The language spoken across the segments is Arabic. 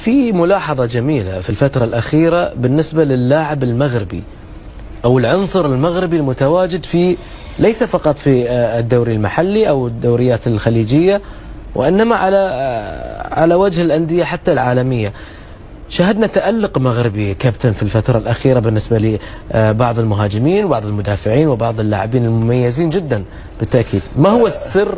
في ملاحظة جميلة في الفترة الأخيرة بالنسبة للاعب المغربي أو العنصر المغربي المتواجد في ليس فقط في الدوري المحلي أو الدوريات الخليجية، وإنما على وجه الأندية حتى العالمية. شاهدنا تألق مغربي كابتن في الفترة الأخيرة بالنسبة لبعض المهاجمين وبعض المدافعين وبعض اللاعبين المميزين جدا بالتأكيد. ما هو السر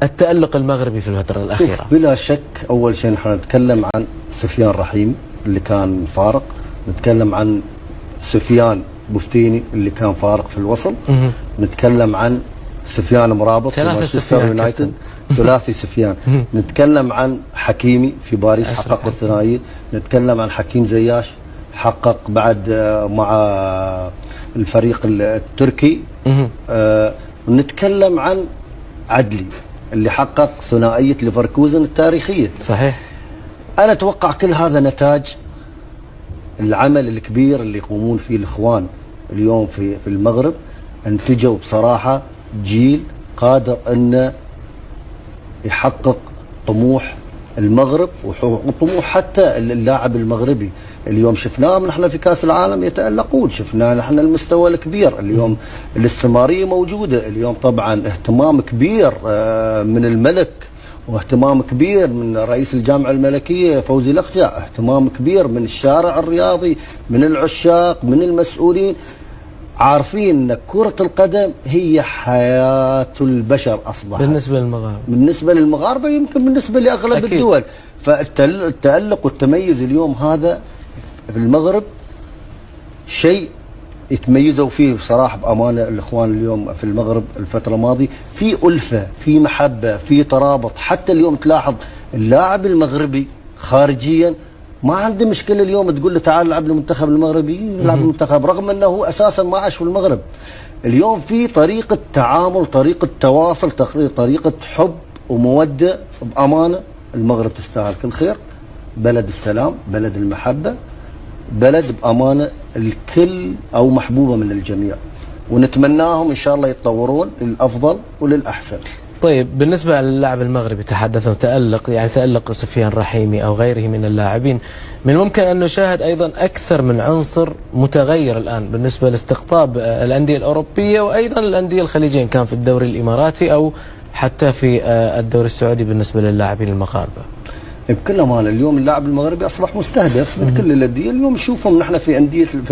التألق المغربي في الفترة الأخيرة؟ بلا شك أول شيء نحن نتكلم عن سفيان رحيم اللي كان فارق، نتكلم عن سفيان بوفتيني اللي كان فارق في الوصل، نتكلم عن سفيان مرابط في مانشستر يونايتد، ثلاثي سفيان، نتكلم عن حكيمي في باريس حقق الثنائيه، نتكلم عن حكيم زياش حقق بعد مع الفريق التركي، نتكلم عن عدلي اللي حقق ثنائيه ليفركوزن التاريخيه. صحيح. انا اتوقع كل هذا نتاج العمل الكبير اللي يقومون فيه الاخوان اليوم في المغرب. انتجوا بصراحه جيل قادر انه يحقق طموح المغرب وطموح حتى اللاعب المغربي. اليوم شفناهم نحن في كاس العالم يتألقون، شفنا نحن المستوى الكبير، اليوم الاستمراريه موجوده، اليوم طبعا اهتمام كبير من الملك واهتمام كبير من رئيس الجامعه الملكيه فوزي لقجع، اهتمام كبير من الشارع الرياضي، من العشاق، من المسؤولين. عارفين ان كرة القدم هي حياة البشر اصبحت بالنسبة للمغاربة، بالنسبة للمغاربة يمكن بالنسبة لاغلب أكيد. الدول. فالتألق والتميز اليوم هذا في المغرب شيء يتميزوا فيه بصراحة بأمانة الإخوان اليوم في المغرب الفترة الماضية، في ألفة، في محبة، في ترابط. حتى اليوم تلاحظ اللاعب المغربي خارجيا ما عنده مشكلة اليوم تقول له تعال العب المنتخب المغربي يلعب المنتخب، رغم أنه هو أساسا ما عاش في المغرب. اليوم في طريقة تعامل، طريقة تواصل، طريقة حب ومودة. بأمانة المغرب تستاهل كل خير، بلد السلام، بلد المحبة، بلد بأمانة الكل أو محبوبة من الجميع، ونتمناهم إن شاء الله يتطورون للأفضل وللأحسن. طيب بالنسبة للاعب المغربي تحدثوا تألق، يعني تألق سفيان رحيمي أو غيره من اللاعبين، من الممكن أن نشاهد أيضا أكثر من عنصر متغير الآن بالنسبة لاستقطاب الأندية الأوروبية وأيضا الأندية الخليجية، إن كان في الدوري الإماراتي أو حتى في الدوري السعودي بالنسبة للاعبين المغاربة. بكل أمانة اليوم اللاعب المغربي أصبح مستهدف من كل الأندية. اليوم نشوفهم نحن في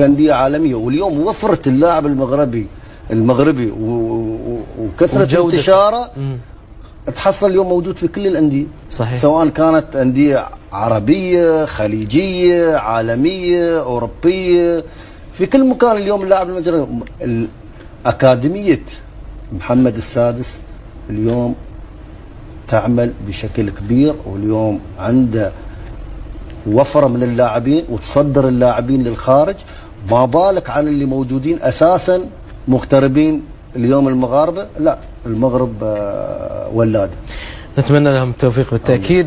أندية عالمية، واليوم وفرة اللاعب المغربي وكثرة انتشاره تحصل اليوم موجود في كل الأندية. صحيح. سواء كانت أندية عربية، خليجية، عالمية، أوروبية، في كل مكان اليوم اللاعب المغربي. أكاديمية محمد السادس اليوم تعمل بشكل كبير، واليوم عنده وفرة من اللاعبين وتصدر اللاعبين للخارج، ما بالك على اللي موجودين أساسا مغتربين اليوم المغاربة. لا المغرب ولاد، نتمنى لهم التوفيق بالتأكيد.